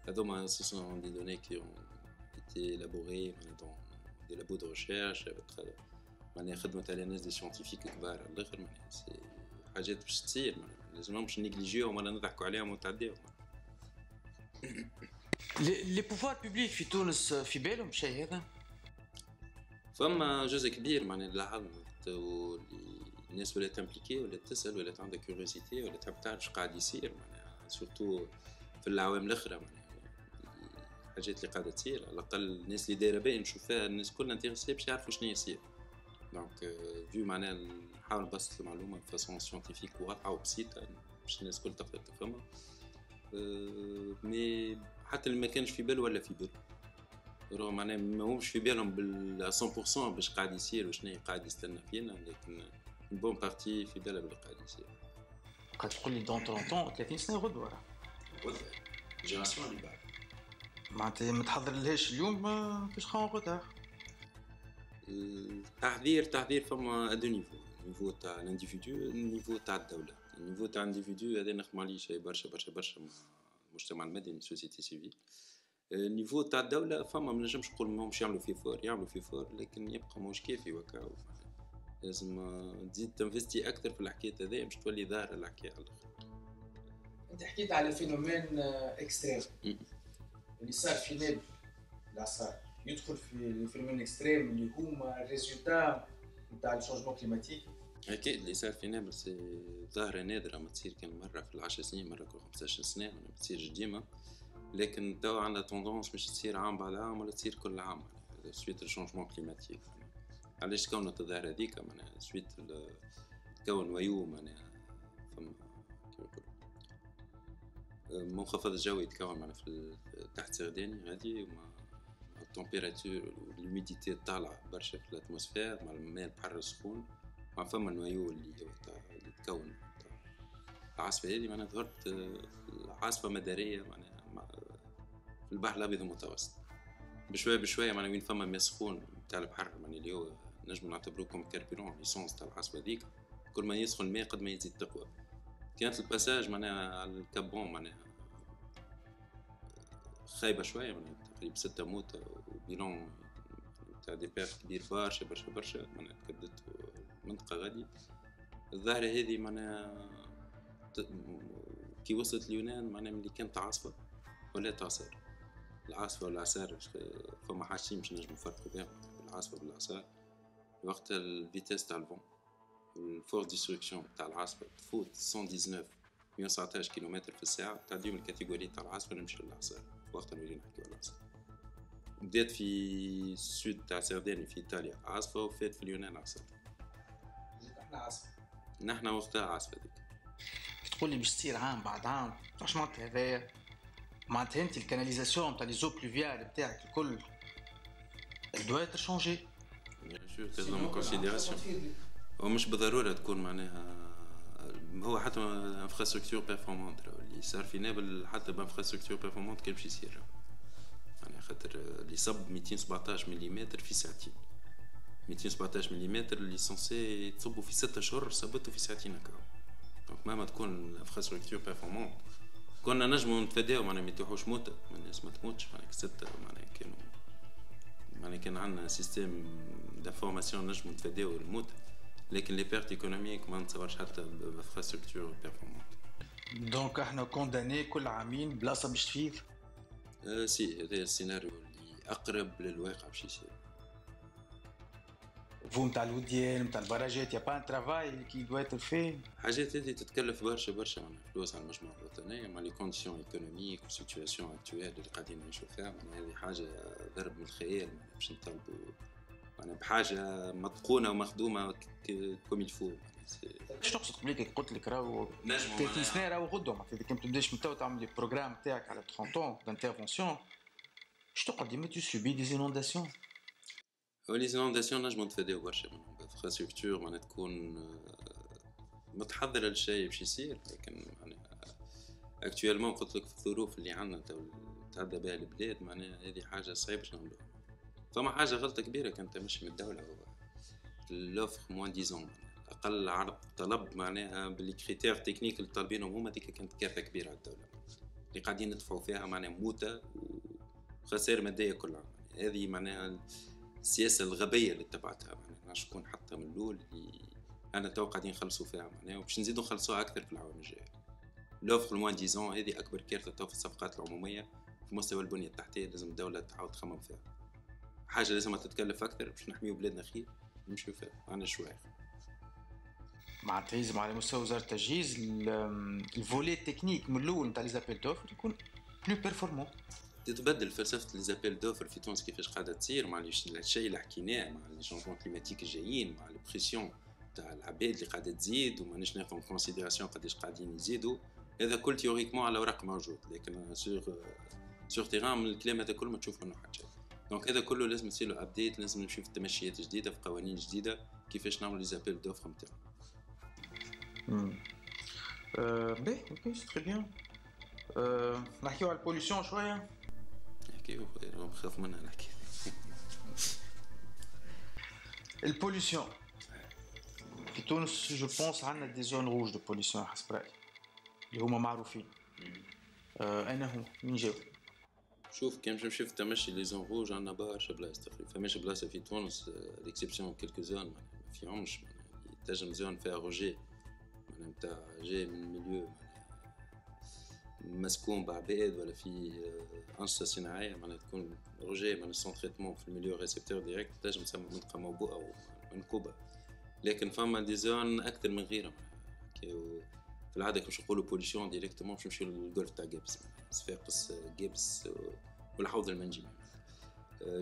هذوما ce sont des données qui ont été élaborées dans des labos de recherche معناها خدمة على ناس دي سيانتيفيك كبار على الآخر معناها سي حاجات باش تصير معناها لازمهمش نيجليجيوهم ولا نضحكوا عليهم ونتعداو. لي بوفوار بوبليك في تونس في بالهم بشيء هذا؟ فما جزء كبير معناها لاحظنا الناس ولات امبليكي ولات تسأل ولات عندها كيوريوسيتي ولات تحب تعرف اش قاعد يصير معناها سورتو في العوام الاخرى معناها الحاجات اللي قاعده تصير. على الاقل الناس اللي دايره باين نشوفها الناس كلها انتريسي باش يعرفوا شنو يصير. دونك فيو معناها نحاول نبسط المعلومه بفاسون سيانتيفيك واضحه وبسيطه باش الناس الكل تقدر تفهمها. مي حتى اللي ما كانش في باله ولا في باله معناها ما همش في بالهم بال 100% باش قاعد يصير وشنو قاعد يستنى فينا. لكن بون بارتي في بالها باللي قاعد يصير. قد تقول لي دون 30 سنه غدوه جينيراسيون اللي بعد معناتها ما تحضر لهاش اليوم باش تخون غدوه. تحضير فما ادو نيفو تاع الانديفيدو النيفو تاع الدوله. النيفو تاع الانديفيدو هذا نخدم عليه شيء برشا مع المجتمع المدني سوسيتي سيفيل. النيفو تاع الدوله فما ما نجمش نقول ماهمش يعملوا في فور لكن يبقى مش كافي وكا لازم تزيد تنفستي اكثر في الحكايه هذه باش تولي ظاهره الحكايه على الاخر. انت حكيت على فينومين اكستريم اللي صار في نادي العصار، يدخل في الفينومين اكستريم اللي هما الريزولتا نتاع الشونجمون كليماتيك. اكيد اللي صار في نابلس ظاهره نادره، ما تصير كان مره في العشر سنين، مره كل 15 سنه، ما تصيرش ديما. لكن توا عندها توندونس باش تصير عام بعد عام ولا تصير كل عام سويت الشونجمون كليماتيك. علاش كونت الظاهره هذيك معناها سويت كون ويو معناها فما كيما نقولوا منخفض جوي يتكون معناها في تحت سرداني غادي، ومع التمبيراتور والهيوميديتي طالعه برشا في الاتموسفير مع الماء البحر السخون، مع فما النويو اللي يتكون العاصفه هذه معناها ظهرت عاصفه مداريه معناها في البحر الابيض المتوسط بشويه بشويه معناها وين فما ماء سخون نتاع البحر معناها اللي هو نجم نعتبروه كوم كاربيرون ليسونس تاع العاصفه هذيك. كل ما يسخن الماء قد ما يزيد تقوى. كانت الباساج معناها على الكابون معناها خايبه شويه معناها تقريبا 6 موت وبيلون تاع دي بيرت كبير برشا برشا برشا معناها تكدت المنطقه غادي. الظاهره هذه معناها كي وصلت اليونان معناها ملي كانت عاصفه ولا تعصر. العاصفه والعصار فما حاجتين باش نجمو نفرقوا بينهم، العاصفه والعصار. وقت الفيتاس تاع الفون والفورس ديستركسيون تاع العاصفه تفوت 119 119 كيلومتر في الساعه، تعدي من الكاتيجوري تاع العاصفه نمشي للعصار. وقت نولي نحكيو على العاصفه بدات في السود تاع سرداني في ايطاليا عاصفه، وفات في اليونان عصار. احنا عاصفه، نحنا وقتها عاصفه ديك. تقول لي باش تصير عام بعد عام، واش معناتها هذايا؟ معناتها انت الكاناليزاسيون تاع لي زو بلوفيال بتاعك الكل دوا être changé. بيان سور تاخذهم كونسيديراسيون، ومش بالضروره تكون معناها هو حتى انفراستركتور بيرفورمانت اللي صار في نابل، حتى بانفراستركتور بيرفورمانت كان باش يصير يعني خاطر اللي صب 217 ملم في ساعتين. 217 ملم اللي سونسي تصبوا في 6 اشهر صبتوا في ساعتين هكا. دونك مهما تكون الانفراستركتور بيرفورمانت كنا نجمو نتفاداو معناها ما يتوحوش موتة، الناس ما تموتش معناها 6 معناها كانوا معناها كان عندنا سيستيم دانفورماسيون نجمو نتفاداو الموت. لكن لي بيرت ايكونوميك ما نتصورش حتى بانفراستركتور بيرفورمانت. دونك احنا كونداني كل عامين بلاصه باش تفيض. سي هذا السيناريو اللي اقرب للواقع باش يصير. فو نتاع الوديان نتاع البراجات يا با ان ترافاي كي دوا être fait. حاجات هذه تتكلف برشا برشا معناها فلوس على المجموعة الوطنية مع لي كونديسيون ايكونوميك والسيتواسيون اكتويل اللي قاعدين نعيشوا فيها. معناها هذه حاجة ضرب من الخيال معناها باش نطلبوا معناها بحاجة متقونة ومخدومة كوم يلفو. باش تقصد قبليك قلت لك راهو 30 سنة راهو غدو معناتها إذا كان تبداش من تو تعمل لي بروغرام تاعك على 30 ans d'intervention باش تقعد ديما tu subis des inondations. لي زينونداسيون نجمو نتفاداو برشا منهم بانفراستركتور معناها تكون متحضرة للشيء باش يصير. لكن معناها اكتويلمون قلت لك في الظروف اللي عندنا تعدى بها البلاد معناها هذه حاجة صعيبة باش نعملوها. فما حاجة غلطة كبيرة كانت تمشي من الدولة هو لوفر موان ديزون أقل عرض طلب معناها باللي كريتير تكنيك اللي طالبينهم هما ديك كانت كارثة كبيرة على الدولة اللي قاعدين ندفعوا فيها معناها موتة وخسائر مادية كل عام. هذه معناها السياسة الغبية اللي اتبعتها معناها شكون حتى من الأول اللي أنا تو قاعدين نخلصوا فيها معناها وباش نزيدوا نخلصوها أكثر في العوام الجاية. لوفر الموان ديزون هذه أكبر كارثة تو في الصفقات العمومية في مستوى البنية التحتية. لازم الدولة تعاود تخمم فيها حاجة لازم تتكلف أكثر باش نحميو بلادنا خير نمشيو فيها. عندنا شوية معناتها يلزم على مستوى وزارة التجهيز الفولي تكنيك من الأول نتاع لي زابيل دوفر يكون بلو بيرفورمون. تتبدل فلسفة لي زابيل دوفر في تونس كيفاش قاعدة تصير مع الشيء اللي حكيناه مع لي شونجمون كليماتيك الجايين مع البريسيون تاع العباد اللي قاعدة تزيد وماناش ناخذ كونسيديراسيون قداش قاعدين يزيدوا. هذا كل تيوريكمون على ورق موجود لكن سور تيران من الكلام هذا كله ما تشوف منه حاجة. دونك هذا كله لازم يصير له ابديت، لازم نمشي في تمشيات جديدة في قوانين جديدة كيفاش نعملوا لي زابيل دوفر نتاعنا. باهي اوكي سي تري بيان. نحكيو على البوليسيون شوية. نحكيو نخاف منها الحكاية. البوليسيون في تونس جو بونس عندنا دي زون روج دو بوليسيون حسب رأيي اللي هما معروفين. أين هم؟ مين جاو؟ شوف كان باش نمشي في التمشي لي زون روج عندنا برشا بلاص تقريبا. فماش بلاصة في تونس ليكسيبسيون كيلكو زون ما فيهمش تنجم زون فيها روجي معناها نتاع جاي من ميليو مسكون بعباد ولا في أنشطة صناعية معناها تكون روجي معناها سون تريتمون في الميليو ريسبتور ديريكت تنجم تسمى منطقة موبوءة أو منكوبة. لكن فما دي زون أكثر من غيرها في العادة كيفاش نقولوا بوليسيون ديريكتومون باش نمشيو للجولف تاع جيبس صفاقس جيبس والحوض المنجمي.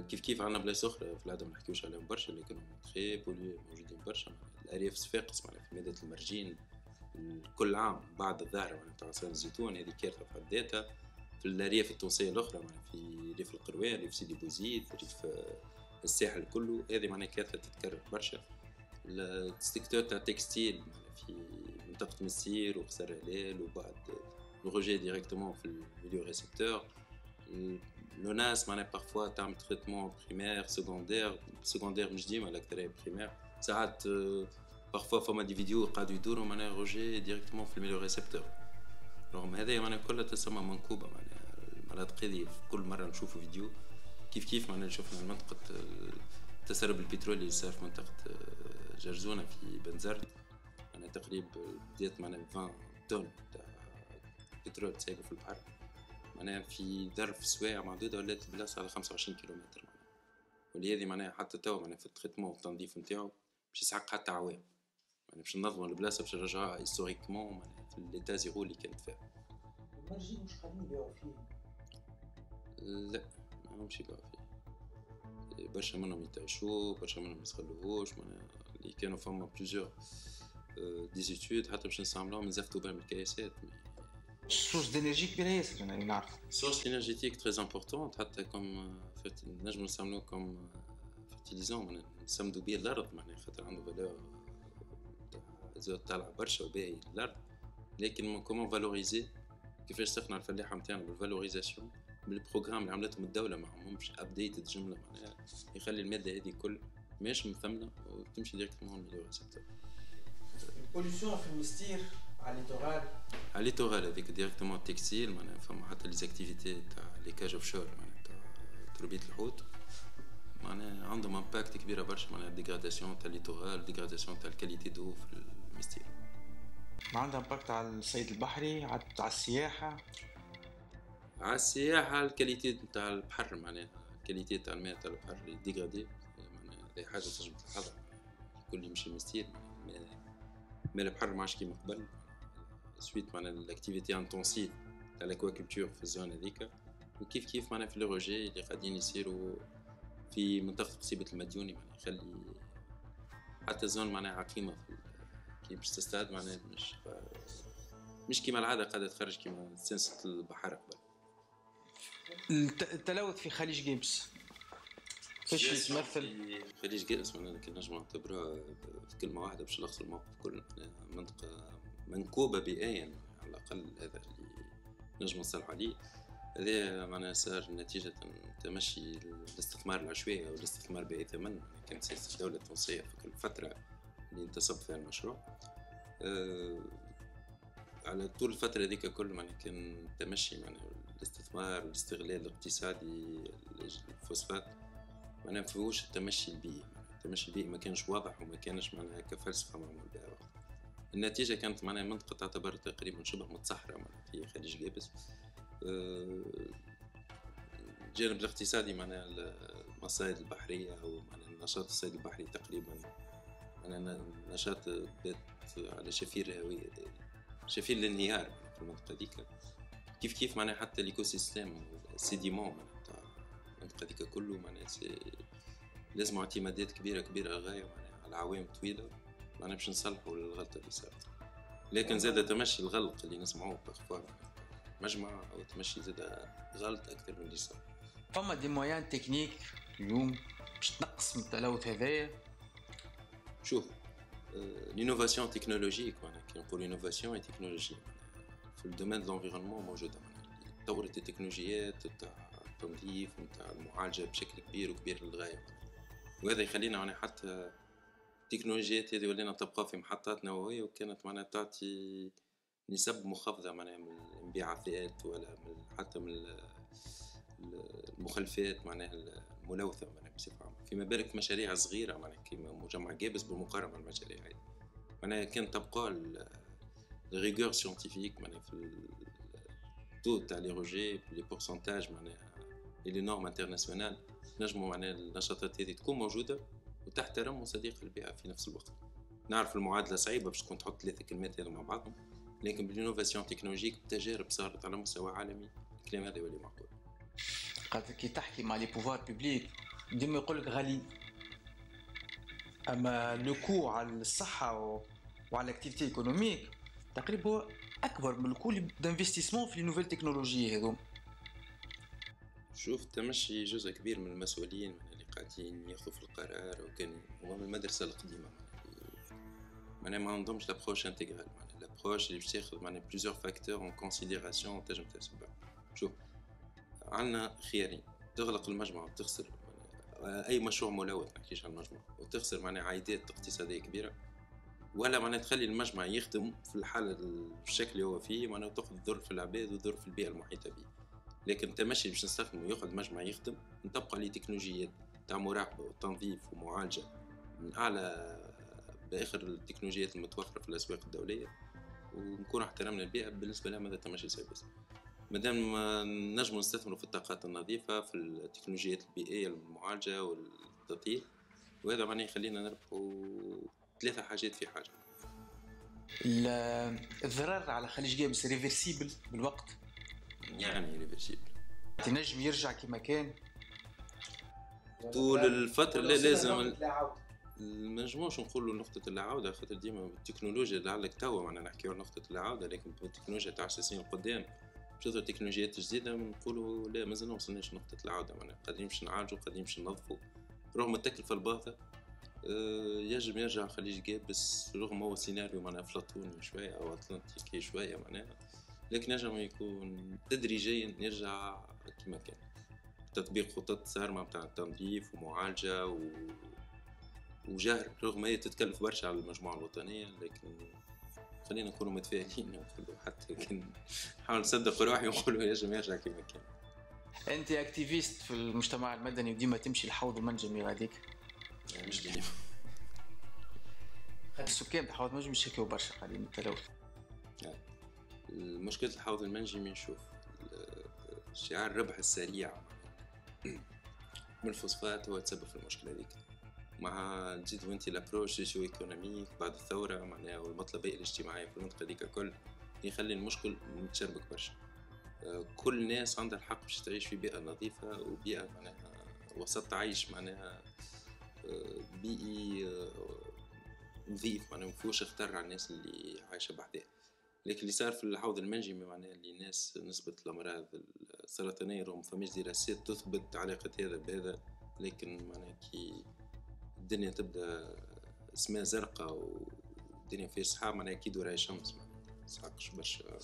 كيف عندنا بلايص أخرى في العادة ما نحكيوش عليهم برشا لكن تري بولي موجودين برشا. الأرياف صفاقس معناها في ميدان المرجين كل عام بعد الظاهرة معناها تاع عصير الزيتون هذه كارثة في حد ذاتها. في الأرياف التونسية الأخرى معناها في ريف القروان ريف سيدي بوزيد ريف الساحل كله هذه معناها كارثة تتكرر برشا. السيكتور تاع التكستيل في منطقة مسير وخسر هلال وبعد الروجي ديريكتومون في الميليو ريسبتور. الناس معناها بارفوا تعمل تريتمون بريمير سكوندير مش ديما الأكثرية بريمير ساعات بارفوا فما دي فيديو قاعدوا يدوروا معناها روجي ديريكتومون في الميليو ريسبتور. رغم هذا معناها كلها تسمى منكوبة معناها المناطق هذه كل مرة نشوفوا فيديو كيف معناها شفنا منطقة التسرب البترولي اللي صار في منطقة جرزونة في بنزرت معناها تقريبا بديت معناها 20 طن تاع بترول تسيبوا في البحر معناها في ظرف سوايع معدودة ولات البلاصة على 25 كيلومتر معناها. ولهذه معناها حتى توا معناها في التريتمون والتنظيف نتاعو باش يسحق حتى عوام معناها باش ننظموا البلاصة باش نرجعوها هيستوريكمون معناها في ليتا زيرو اللي كانت فيها. المرجين مش قاعدين يبيعوا فيه؟ لا ماهمش يبيعوا فيه برشا منهم يتعشوا برشا منهم يسخلوهوش معناها اللي كانوا فما بليزيور ديزيتود حتى باش نستعملوهم نزفتوا بهم الكياسات. سورس دينيرجي كبيرة ياسر أنا نعرف. سورس انرجيتيك تري امبورطون حتى كوم نجمو نستعملوه كوم فيرتيليزون معناها نسمدوا بيه الأرض معناها خاطر عنده فالور زود طالع برشا وباهي الأرض. لكن كومون فالوريزي كيفاش تقنع الفلاحة نتاعنا بالفالوريزاسيون بالبروغرام اللي عملتهم الدولة معهم مش أبديتد جملة معناها يخلي المادة هذه كل ماشي مثمنة وتمشي ديريكتومون ميليو ريسبتور. البوليسيون في المستير على الليتورال على الليتورال هذيك ديريكتومون التكستيل معناها فما حتى لي زاكتيفيتي تاع لي كاج اوف شور معناها تاع تربية الحوت معناها عندهم امباكت كبيرة برشا معناها ديغراداسيون تاع الليتورال ديغراداسيون تاع الكاليتي دو في المستير. ما عندها امباكت على الصيد البحري على السياحة. على السياحة الكاليتي تاع البحر معناها الكاليتي تاع الماء تاع البحر ديغرادي معناها هذه حاجة تنجم تلاحظها الكل يمشي المستير ماء البحر ما عادش كيما قبل سويت معناها الاكتيفيتي انتونسيف تاع الاكواكولتور في الزون هذيك وكيف معناها في الروجي اللي قاعدين يصيروا في منطقة قصيبة المديوني معناها يخلي حتى الزون معناها عقيمة كي باش تصطاد معناها مش كيما العادة قاعدة تخرج كيما سنسة البحر قبل. التلوث في خليج جيبس كيفاش يتمثل؟ خليج جيبس معناها كي نجم نعتبروها في كلمة واحدة باش نلخص الموقف كله منطقة منكوبة بيئيا على الأقل هذا اللي نجم نصلح عليه. هذا معناها صار نتيجة تمشي الاستثمار العشوائي أو الاستثمار بأي ثمن كانت سياسة الدولة التونسية في الفترة اللي انتصب فيها المشروع. على طول الفترة ذيك كل معناها كان تمشي معناها الاستثمار والاستغلال الاقتصادي الفوسفات معناها مفيهوش التمشي البيئي. التمشي البيئي ما كانش واضح وما كانش معناها كفلسفة معمول بها. النتيجة كانت معناها منطقة تعتبر تقريبا شبه متصحرة معناها في خليج جيبس. الجانب الاقتصادي معناها المصايد البحرية أو معناها النشاط الصيد البحري تقريبا معناها نشاط بات على شفير الانهيار في المنطقة ديك. كيف معناها حتى ليكو سيستيم السيديمون معناها تاع المنطقة ديك كله معناها لازم اعتمادات كبيرة غاية معناها على عوام طويلة معناها باش نصلحوا الغلطة اللي صارت. لكن زاد تمشي الغلق اللي نسمعوه بأخبار مجمع أو تمشي زاد غلط أكثر من اللي صار. فما دي مويان تكنيك اليوم باش تنقص من التلوث هذايا؟ شوف لينوفاسيون تكنولوجيك معناها كي نقول لينوفاسيون اي تكنولوجي في الدومين دو لونفيرونمون موجوده معناها تطورت التكنولوجيات تاع التنظيف نتاع المعالجه بشكل كبير للغايه. وهذا يخلينا معناها حتى التكنولوجيات هذه ولينا نطبقوها في محطات نوويه وكانت معناها تعطي نسب مخفضه معناها من الانبعاثات ولا من حتى من المخلفات معناها الملوثه معناها بصفه عامه. فيما بالك مشاريع صغيره معناها كيما مجمع جيبس بالمقارنه مع المشاريع هذه معناها كان تبقى الريغور سيونتيفيك معناها في التو تاع لي روجي لي بورسنتاج معناها لي نورم انترناسيونال نجموا معناها النشاطات هذه تكون موجوده وتحترم صديق البيئه في نفس الوقت. نعرف المعادله صعيبه باش تكون تحط ثلاثه كلمات هذو مع بعضهم، لكن بالانوفاسيون تكنولوجيك بتجارب صارت على مستوى عالمي الكلام هذا يولي معقول. خاطر كي تحكي مع لي بوفوار بيبليك ديما يقول لك غالي، اما لو كو على الصحه وعلى الاكتيفيتي ايكونوميك تقريبا هو اكبر من الكل دانفستيسمون في لي نوفيل تكنولوجي هذوم. شوف تمشي جزء كبير من المسؤولين من اللي قاعدين ياخذوا في القرار وكان هما من المدرسه القديمه معناها ما عندهمش لابروش انتيغرال، معناها لابروش اللي باش تاخذ معناها بليزيور فاكتور اون كونسيديراسيون تنجم تحسبها. شوف عندنا خيارين، تغلق المجمع وتخسر اي مشروع ملوث ما نحكيش عن المجمع وتخسر معناها عائدات اقتصاديه كبيره، ولا معناها تخلي المجمع يخدم في الحاله بالشكل اللي هو فيه معناها وتاخذ ضر في العباد وضر في البيئه المحيطه به. لكن تمشي باش نستخدمه ياخذ مجمع يخدم نطبق عليه تكنولوجيات تاع مراقبه وتنظيف ومعالجه من اعلى باخر التكنولوجيات المتوفره في الاسواق الدوليه ونكون احترمنا البيئه بالنسبه لها ماذا تمشي سيبس. مادام نجموا نستثمروا في الطاقات النظيفه في التكنولوجيات البيئيه المعالجه والتطهير، وهذا معناه يخلينا نربحوا ثلاثه حاجات في حاجه. الضرر على خليج جابس ريفرسيبل بالوقت، يعني ريفرسيبل تنجم يرجع كما كان طول الفتره. لا لازم ما نجموش نقولوا نقطة العودة خاطر ديما بالتكنولوجيا لعلك توا معنا نحكيو نقطة العودة، لكن بالتكنولوجيا تاع 10 سنين قدام باش تظهر تكنولوجيات جديدة نقولوا لا مازال ما وصلناش نقطة العودة، معنا قاعدين باش نعالجوا قاعدين باش ننظفوا رغم التكلفة الباهظة. يجب يرجع خليج جابس رغم هو سيناريو معناها أفلاطوني شوية أو أطلنطيكي شوية معناها، لكن يجب يكون تدريجيا يرجع كما كان تطبيق خطط صارمة متاع التنظيف ومعالجة وجهر رغم هي تتكلف برشا على المجموعة الوطنية، لكن خلينا نكونوا متفائلين ونقولوا حتى كان نحاول نصدق روحي ونقولوا يجب يرجع كما كان. انت اكتيفيست في المجتمع المدني وديما تمشي الحوض المنجمي غاديك؟ يعني مش ديما خاطر السكان تاع الحوض المنجمي يشكيو برشا قاعدين التلوث. المشكلة الحوض المنجمي نشوف شعار الربح السريع من الفوسفات هو تسبب في المشكلة هذيك، مع تزيد وانت لابروش سوسيو ايكونوميك بعد الثورة معناها والمطلبية الاجتماعية في المنطقة هذيك كل يخلي المشكل متشربك برشا. كل الناس عندها الحق باش تعيش في بيئة نظيفة وبيئة معناها وسط عيش معناها بيئي نظيف معناها مفيهوش خطر على الناس اللي عايشة بحذاه. لكن اللي صار في الحوض المنجمي معناها اللي ناس نسبة الأمراض السرطانية رغم فماش دراسات تثبت علاقة هذا بهذا، لكن معناها كي الدنيا تبدا سماء زرقاء والدنيا فيها سحاب معناها أكيد وراي شمس ما تسحقش برشا